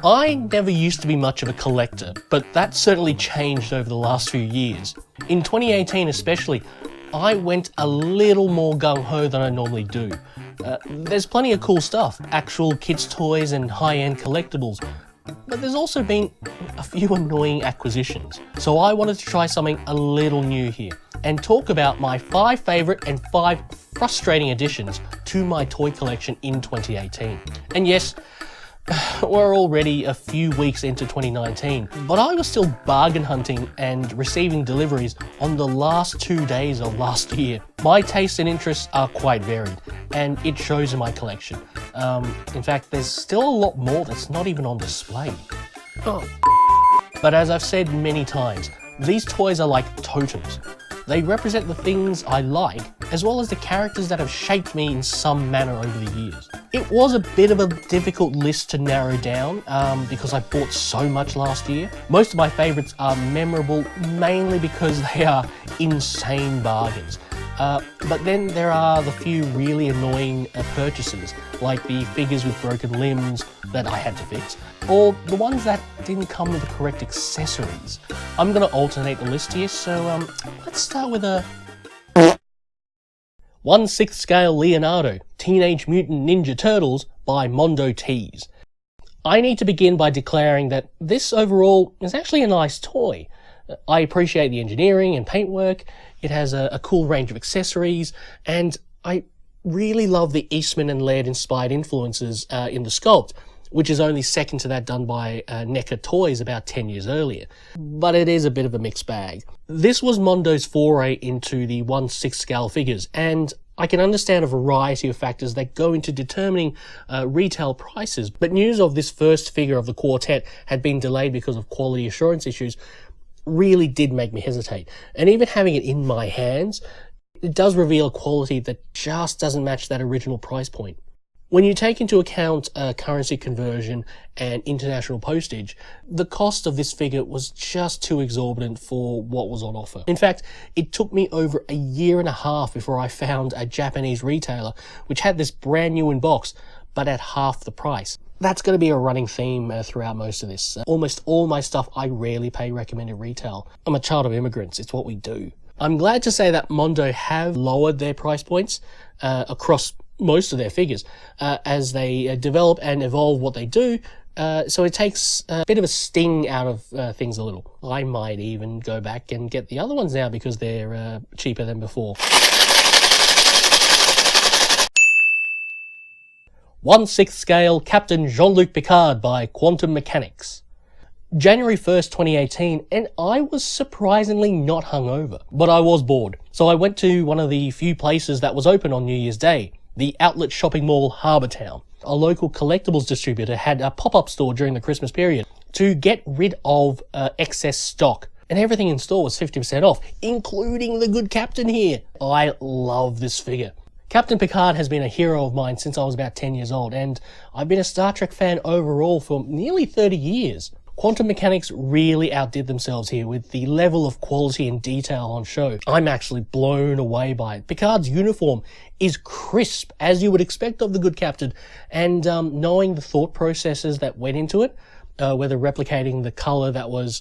I never used to be much of a collector, but that certainly changed over the last few years. In 2018 especially, I went a little more gung-ho than I normally do. There's plenty of cool stuff, actual kids' toys and high-end collectibles, but there's also been a few annoying acquisitions. So I wanted to try something a little new here and talk about my 5 favourite and 5 frustrating additions to my toy collection in 2018. And yes, we're already a few weeks into 2019, but I was still bargain hunting and receiving deliveries on the last 2 days of last year. My tastes and interests are quite varied, and it shows in my collection. In fact, there's still a lot more that's not even on display. But as I've said many times, these toys are like totems. They represent the things I like, as well as the characters that have shaped me in some manner over the years. It was a bit of a difficult list to narrow down because I bought so much last year. Most of my favourites are memorable mainly because they are insane bargains. But then there are the few really annoying purchases, like the figures with broken limbs that I had to fix, or the ones that didn't come with the correct accessories. I'm going to alternate the list here, so let's start with a 1/6 scale Leonardo, Teenage Mutant Ninja Turtles by Mondo Tees. I need to begin by declaring that this overall is actually a nice toy. I appreciate the engineering and paintwork, it has a cool range of accessories, and I really love the Eastman and Laird inspired influences in the sculpt, which is only second to that done by NECA Toys about 10 years earlier. But it is a bit of a mixed bag. This was Mondo's foray into the 1/6 scale figures, and I can understand a variety of factors that go into determining retail prices, but news of this first figure of the quartet had been delayed because of quality assurance issues really did make me hesitate. And even having it in my hands, it does reveal a quality that just doesn't match that original price point. When you take into account currency conversion and international postage, the cost of this figure was just too exorbitant for what was on offer. In fact, it took me over a year and a half before I found a Japanese retailer which had this brand new in box, but at half the price. That's going to be a running theme throughout most of this. Almost all my stuff I rarely pay recommended retail. I'm a child of immigrants, it's what we do. I'm glad to say that Mondo have lowered their price points across most of their figures as they develop and evolve what they do, so it takes a bit of a sting out of things a little. I might even go back and get the other ones now because they're cheaper than before. 1/6 scale Captain Jean-Luc Picard by Quantum Mechanics. January 1st, 2018, and I was surprisingly not hungover, but I was bored. So I went to one of the few places that was open on New Year's Day, the outlet shopping mall Harbour Town. A local collectibles distributor had a pop-up store during the Christmas period to get rid of excess stock. And everything in store was 50% off, including the good captain here. I love this figure. Captain Picard has been a hero of mine since I was about 10 years old, and I've been a Star Trek fan overall for nearly 30 years. Quantum Mechanics really outdid themselves here with the level of quality and detail on show. I'm actually blown away by it. Picard's uniform is crisp, as you would expect of the good captain, and knowing the thought processes that went into it, whether replicating the colour that was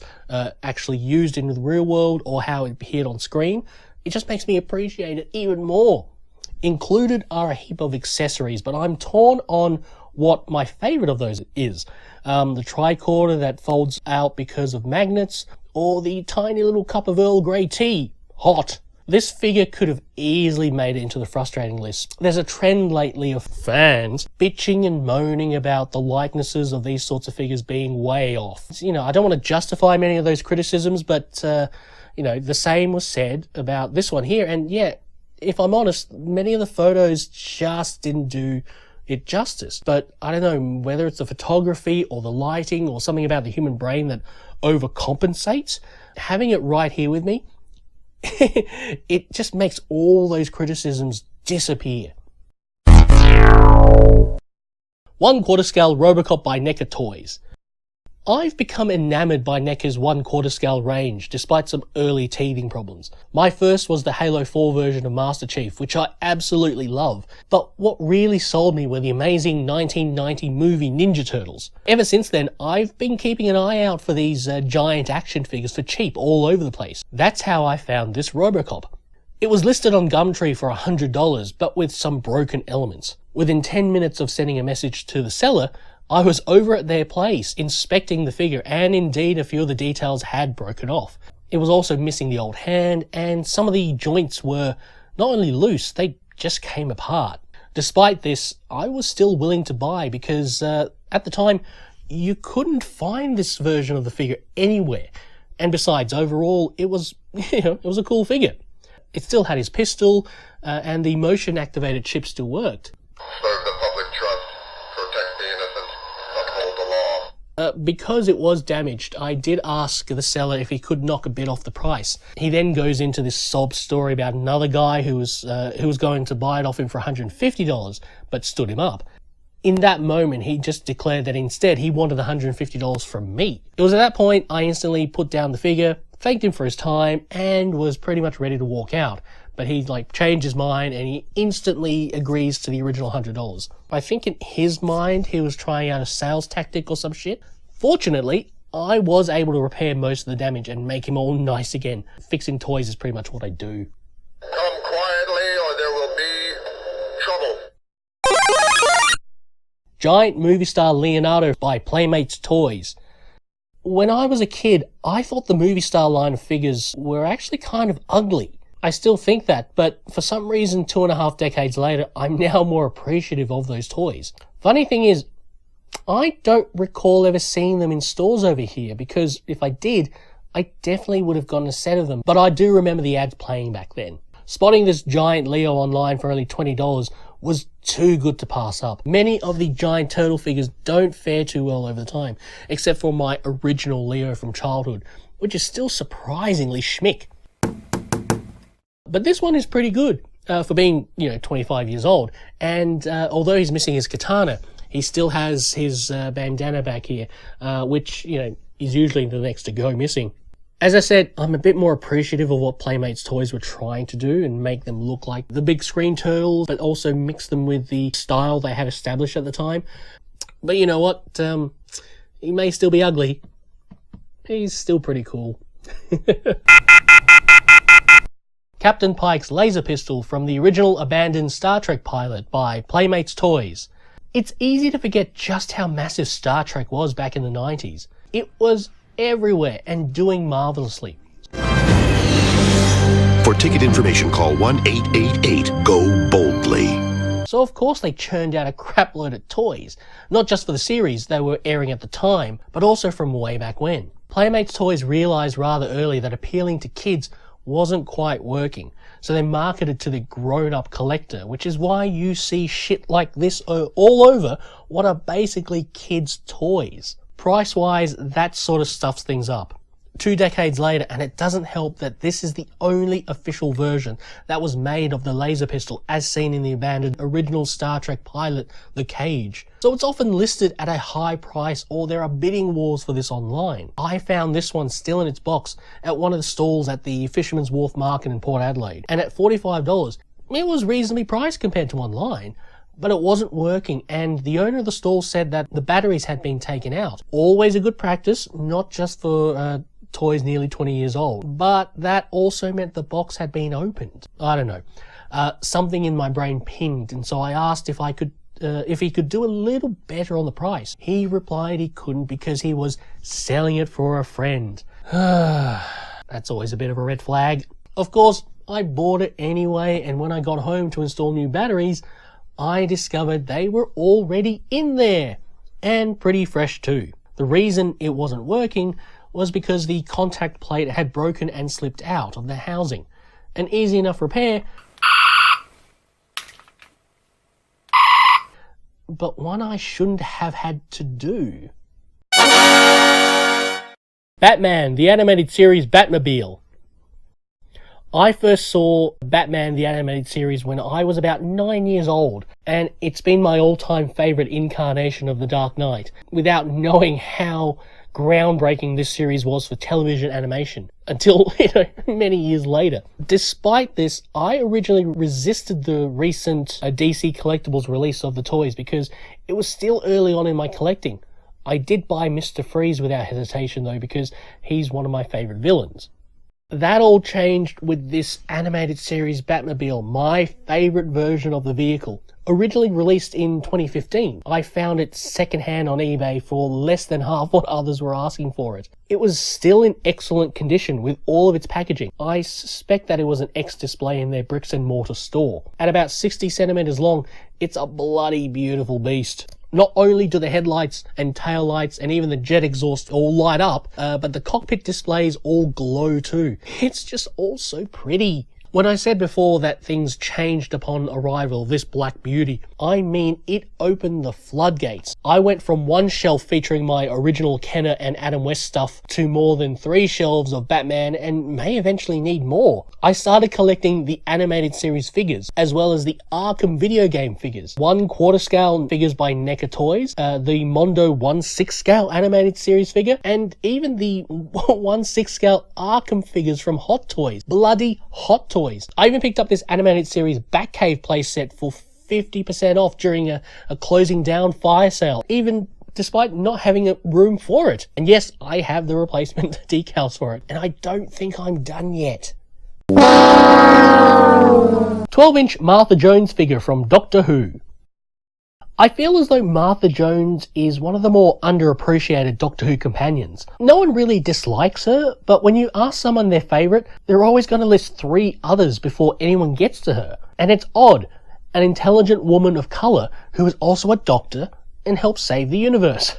actually used in the real world or how it appeared on screen, it just makes me appreciate it even more. Included are a heap of accessories, but I'm torn on what my favourite of those is. The tricorder that folds out because of magnets, or the tiny little cup of Earl Grey tea. Hot. This figure could have easily made it into the frustrating list. There's a trend lately of fans bitching and moaning about the likenesses of these sorts of figures being way off. You know, I don't want to justify many of those criticisms, but, you know, the same was said about this one here, and yeah, if I'm honest, many of the photos just didn't do it justice. But I don't know whether it's the photography or the lighting or something about the human brain that overcompensates. Having it right here with me, it just makes all those criticisms disappear. 1/4 scale Robocop by NECA Toys. I've become enamored by NECA's 1/4 scale range, despite some early teething problems. My first was the Halo 4 version of Master Chief, which I absolutely love, but what really sold me were the amazing 1990 movie Ninja Turtles. Ever since then, I've been keeping an eye out for these giant action figures for cheap all over the place. That's how I found this Robocop. It was listed on Gumtree for $100, but with some broken elements. Within 10 minutes of sending a message to the seller, I was over at their place inspecting the figure, and indeed a few of the details had broken off. It was also missing the old hand, and some of the joints were not only loose, they just came apart. Despite this, I was still willing to buy because at the time you couldn't find this version of the figure anywhere. And besides, overall, it was it was a cool figure. It still had his pistol, and the motion activated chip still worked. Serve the public trust, protect the innocent, uphold the law. Because it was damaged, I did ask the seller if he could knock a bit off the price. He then goes into this sob story about another guy who was going to buy it off him for $150, but stood him up. In that moment, he just declared that instead he wanted $150 from me. It was at that point I instantly put down the figure, thanked him for his time, and was pretty much ready to walk out. But he changed his mind and he instantly agrees to the original $100. I think in his mind he was trying out a sales tactic or some shit. Fortunately, I was able to repair most of the damage and make him all nice again. Fixing toys is pretty much what I do. Come quietly or there will be trouble. Giant movie star Leonardo by Playmates Toys. When I was a kid, I thought the movie star line of figures were actually kind of ugly. I still think that, but for some reason 2.5 decades later, I'm now more appreciative of those toys. Funny thing is, I don't recall ever seeing them in stores over here, because if I did, I definitely would have gotten a set of them, but I do remember the ads playing back then. Spotting this giant Leo online for only $20 was too good to pass up. Many of the giant turtle figures don't fare too well over time, except for my original Leo from childhood, which is still surprisingly schmick. But this one is pretty good for being, 25 years old. And although he's missing his katana, he still has his bandana back here, which, is usually the next to go missing. As I said, I'm a bit more appreciative of what Playmates Toys were trying to do and make them look like the big screen turtles, but also mix them with the style they had established at the time. But you know what? He may still be ugly. He's still pretty cool. Captain Pike's laser pistol from the original abandoned Star Trek pilot by Playmates Toys. It's easy to forget just how massive Star Trek was back in the 90s. It was everywhere and doing marvelously. For ticket information, call 1-888-GO-BOLDLY. So of course they churned out a crapload of toys, not just for the series they were airing at the time, but also from way back when. Playmates Toys realised rather early that appealing to kids wasn't quite working, so they marketed to the grown-up collector, which is why you see shit like this all over what are basically kids' toys. Price-wise, that sort of stuffs things up. 2 decades later, and it doesn't help that this is the only official version that was made of the laser pistol as seen in the abandoned original Star Trek pilot, The Cage. So it's often listed at a high price, or there are bidding wars for this online. I found this one still in its box at one of the stalls at the Fisherman's Wharf Market in Port Adelaide, and at $45, it was reasonably priced compared to online. But it wasn't working, and the owner of the stall said that the batteries had been taken out. Always a good practice, not just for toys nearly 20 years old, but that also meant the box had been opened. I don't know. Something in my brain pinged, and so I asked if he could do a little better on the price. He replied he couldn't because he was selling it for a friend. That's always a bit of a red flag. Of course, I bought it anyway, and when I got home to install new batteries, I discovered they were already in there, and pretty fresh too. The reason it wasn't working was because the contact plate had broken and slipped out of the housing. An easy enough repair, but one I shouldn't have had to do. Batman, the animated series Batmobile. I first saw Batman the Animated Series when I was about 9 years old, and it's been my all-time favourite incarnation of the Dark Knight, without knowing how groundbreaking this series was for television animation, until many years later. Despite this, I originally resisted the recent DC Collectibles release of the toys because it was still early on in my collecting. I did buy Mr. Freeze without hesitation though, because he's one of my favourite villains. That all changed with this animated series Batmobile, my favourite version of the vehicle. Originally released in 2015, I found it secondhand on eBay for less than half what others were asking for it. It was still in excellent condition with all of its packaging. I suspect that it was an ex-display in their bricks and mortar store. At about 60 centimeters long, it's a bloody beautiful beast. Not only do the headlights and taillights and even the jet exhaust all light up, but the cockpit displays all glow too. It's just all so pretty. When I said before that things changed upon arrival of this Black Beauty, I mean it opened the floodgates. I went from one shelf featuring my original Kenner and Adam West stuff to more than 3 shelves of Batman and may eventually need more. I started collecting the animated series figures, as well as the Arkham video game figures. 1/4 scale figures by NECA Toys, the Mondo 1/6 scale animated series figure, and even the 1/6 scale Arkham figures from Hot Toys. Bloody Hot Toys. I even picked up this animated series Batcave playset for 50% off during a closing down fire sale, even despite not having a room for it. And yes, I have the replacement decals for it, and I don't think I'm done yet. 12-inch Martha Jones figure from Doctor Who. I feel as though Martha Jones is one of the more underappreciated Doctor Who companions. No one really dislikes her, but when you ask someone their favourite, they're always going to list 3 others before anyone gets to her. And it's odd. An intelligent woman of colour who is also a doctor and helps save the universe.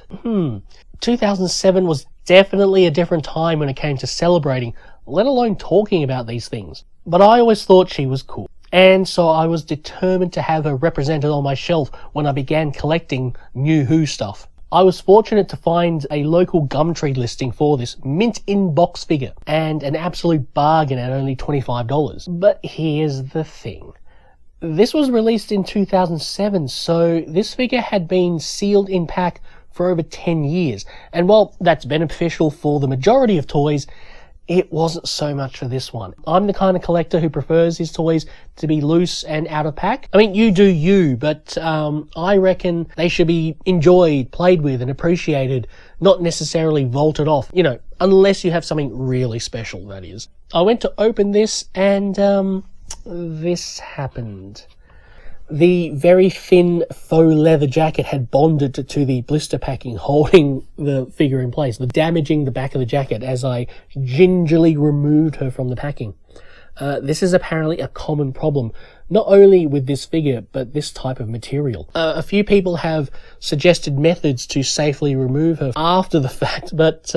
2007 was definitely a different time when it came to celebrating, let alone talking about these things. But I always thought she was cool. And so I was determined to have her represented on my shelf when I began collecting New Who stuff. I was fortunate to find a local Gumtree listing for this mint in box figure, and an absolute bargain at only $25. But here's the thing. This was released in 2007, so this figure had been sealed in pack for over 10 years. And while that's beneficial for the majority of toys, it wasn't so much for this one. I'm the kind of collector who prefers his toys to be loose and out of pack. I mean, you do you, but I reckon they should be enjoyed, played with, and appreciated, not necessarily vaulted off, unless you have something really special, that is. I went to open this, and this happened. The very thin faux leather jacket had bonded to the blister packing holding the figure in place, damaging the back of the jacket as I gingerly removed her from the packing. This is apparently a common problem, not only with this figure, but this type of material. A few people have suggested methods to safely remove her after the fact, but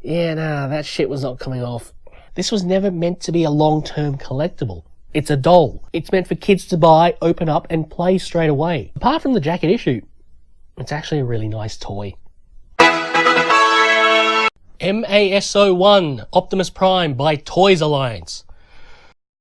that shit was not coming off. This was never meant to be a long-term collectible. It's a doll. It's meant for kids to buy, open up, and play straight away. Apart from the jacket issue, it's actually a really nice toy. MASO1 Optimus Prime by Toys Alliance.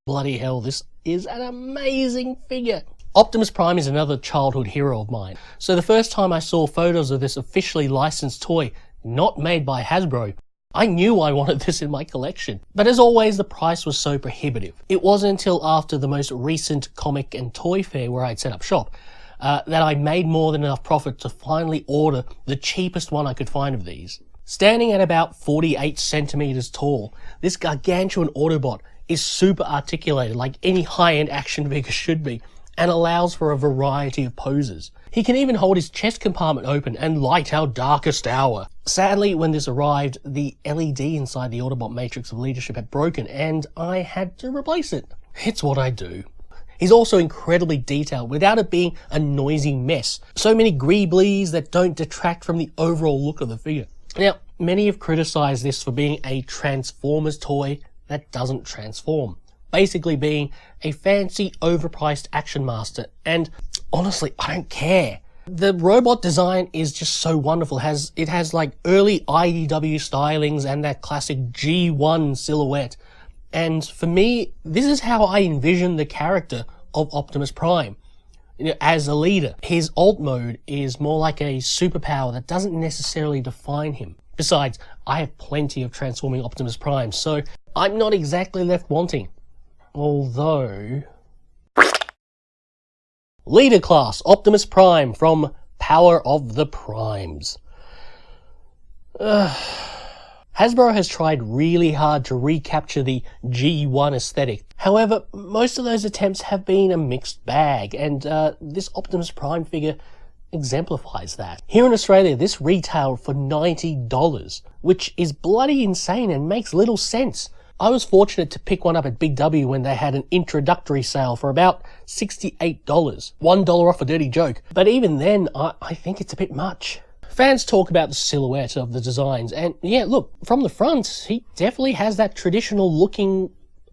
Bloody hell, this is an amazing figure. Optimus Prime is another childhood hero of mine. So the first time I saw photos of this officially licensed toy, not made by Hasbro, I knew I wanted this in my collection. But as always, the price was so prohibitive. It wasn't until after the most recent comic and toy fair where I'd set up shop that I made more than enough profit to finally order the cheapest one I could find of these. Standing at about 48 centimeters tall, this gargantuan Autobot is super articulated like any high-end action figure should be, and allows for a variety of poses. He can even hold his chest compartment open and light our darkest hour. Sadly, when this arrived, the LED inside the Autobot Matrix of Leadership had broken, and I had to replace it. It's what I do. He's also incredibly detailed without it being a noisy mess. So many greeblies that don't detract from the overall look of the figure. Now, many have criticised this for being a Transformers toy that doesn't transform. Basically being a fancy, overpriced action master, and honestly, I don't care. The robot design is just so wonderful. It has like early IDW stylings and that classic G1 silhouette. And for me, this is how I envision the character of Optimus Prime. As a leader, his alt mode is more like a superpower that doesn't necessarily define him. Besides, I have plenty of transforming Optimus Prime, so I'm not exactly left wanting. Although... Leader Class Optimus Prime from Power of the Primes. Hasbro has tried really hard to recapture the G1 aesthetic. However, most of those attempts have been a mixed bag, and this Optimus Prime figure exemplifies that. Here in Australia, this retailed for $90, which is bloody insane and makes little sense. I was fortunate to pick one up at Big W when they had an introductory sale for about $68. $1 off a dirty joke. But even then, I think it's a bit much. Fans talk about the silhouette of the designs, and yeah, look, from the front, he definitely has that traditional looking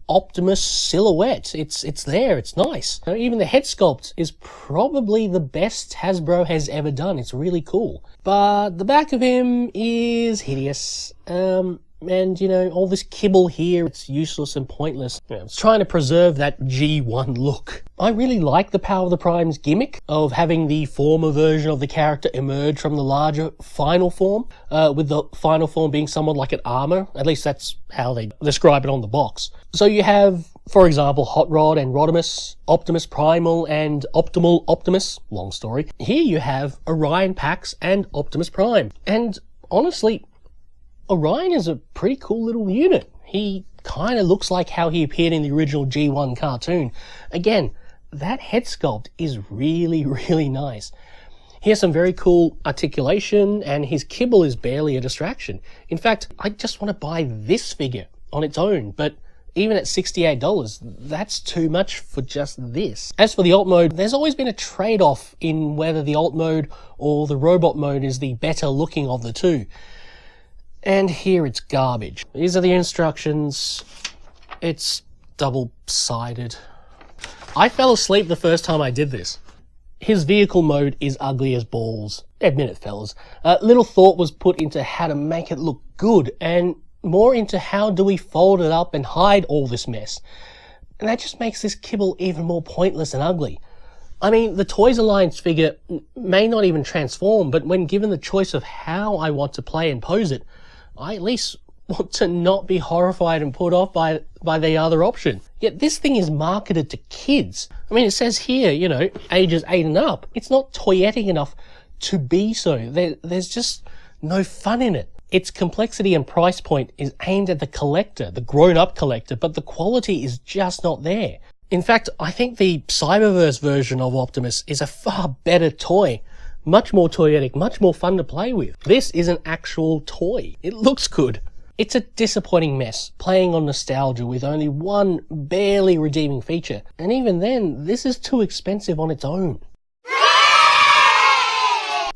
Optimus silhouette. It's there, it's nice. Even the head sculpt is probably the best Hasbro has ever done. It's really cool. But the back of him is hideous. And, all this kibble here, it's useless and pointless. It's trying to preserve that G1 look. I really like the Power of the Prime's gimmick of having the former version of the character emerge from the larger final form, with the final form being somewhat like an armor. At least that's how they describe it on the box. So you have, for example, Hot Rod and Rodimus, Optimus Primal and Optimal Optimus, long story. Here you have Orion Pax and Optimus Prime. And honestly, Orion is a pretty cool little unit. He kind of looks like how he appeared in the original G1 cartoon. Again, that head sculpt is really, really nice. He has some very cool articulation, and his kibble is barely a distraction. In fact, I just want to buy this figure on its own, but even at $68, that's too much for just this. As for the alt mode, there's always been a trade-off in whether the alt mode or the robot mode is the better looking of the two. And here it's garbage. These are the instructions. It's double-sided. I fell asleep the first time I did this. His vehicle mode is ugly as balls. Admit it, fellas. Little thought was put into how to make it look good, and more into how do we fold it up and hide all this mess. And that just makes this kibble even more pointless and ugly. I mean, the Toys Alliance figure may not even transform, but when given the choice of how I want to play and pose it, I at least want to not be horrified and put off by the other option. Yet this thing is marketed to kids. I mean, it says here, ages 8 and up. It's not toyetic enough to be so. There's just no fun in it. Its complexity and price point is aimed at the collector, the grown-up collector, but the quality is just not there. In fact, I think the Cyberverse version of Optimus is a far better toy. Much more toyetic, much more fun to play with. This is an actual toy. It looks good. It's a disappointing mess, playing on nostalgia with only one barely redeeming feature. And even then, this is too expensive on its own.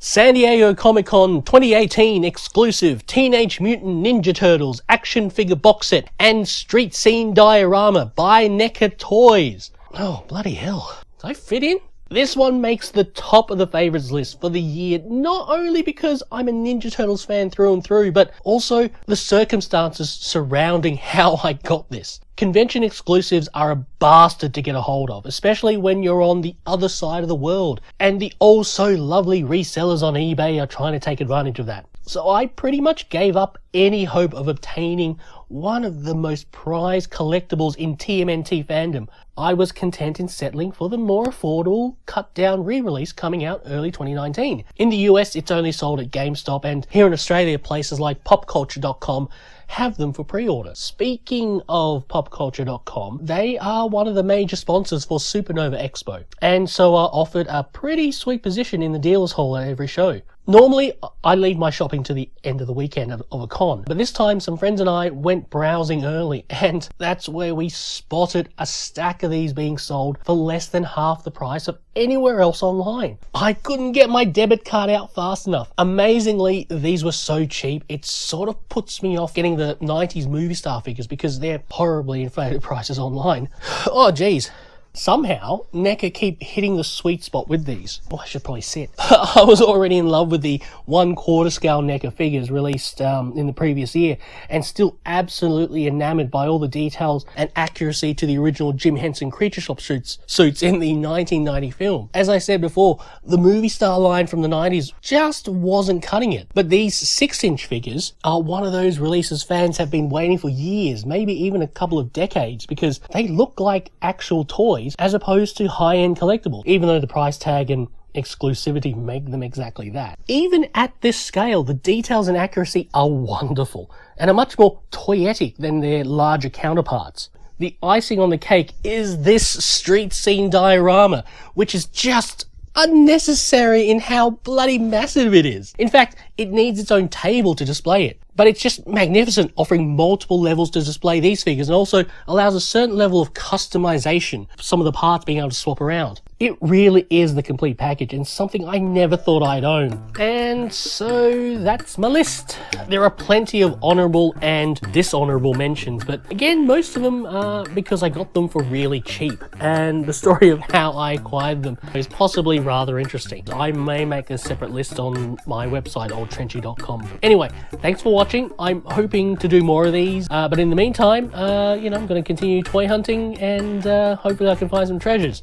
San Diego Comic-Con 2018 exclusive Teenage Mutant Ninja Turtles action figure box set and street scene diorama by NECA Toys. Oh, bloody hell. Did I fit in? This one makes the top of the favourites list for the year, not only because I'm a Ninja Turtles fan through and through, but also the circumstances surrounding how I got this. Convention exclusives are a bastard to get a hold of, especially when you're on the other side of the world, and the oh so lovely resellers on eBay are trying to take advantage of that. So I pretty much gave up any hope of obtaining one of the most prized collectibles in TMNT fandom. I was content in settling for the more affordable, cut-down re-release coming out early 2019. In the US, it's only sold at GameStop, and here in Australia, places like popculture.com have them for pre-order. Speaking of popculture.com, they are one of the major sponsors for Supernova Expo, and so are offered a pretty sweet position in the dealer's hall at every show. Normally, I leave my shopping to the end of the weekend of a con, but this time some friends and I went browsing early, and that's where we spotted a stack of these being sold for less than half the price of anywhere else online. I couldn't get my debit card out fast enough. Amazingly, these were so cheap, it sort of puts me off getting the 90s movie star figures because they're horribly inflated prices online. Oh geez, Somehow, NECA keep hitting the sweet spot with these. Oh, I should probably sit. I was already in love with the 1/4 scale NECA figures released in the previous year, and still absolutely enamored by all the details and accuracy to the original Jim Henson Creature Shop suits in the 1990 film. As I said before, the movie star line from the 90s just wasn't cutting it. But these 6-inch figures are one of those releases fans have been waiting for years, maybe even a couple of decades, because they look like actual toys as opposed to high-end collectibles, even though the price tag and exclusivity make them exactly that. Even at this scale, the details and accuracy are wonderful, and are much more toyetic than their larger counterparts. The icing on the cake is this street scene diorama, which is just unnecessary in how bloody massive it is. In fact, it needs its own table to display it. But it's just magnificent, offering multiple levels to display these figures, and also allows a certain level of customization, some of the parts being able to swap around. It really is the complete package, and something I never thought I'd own. And so that's my list. There are plenty of honourable and dishonourable mentions, but again, most of them are because I got them for really cheap, and the story of how I acquired them is possibly rather interesting. I may make a separate list on my website, oldtrenchy.com. Anyway, thanks for watching. I'm hoping to do more of these, but in the meantime, I'm going to continue toy hunting, and hopefully I can find some treasures.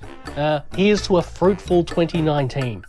Here's to a fruitful 2019.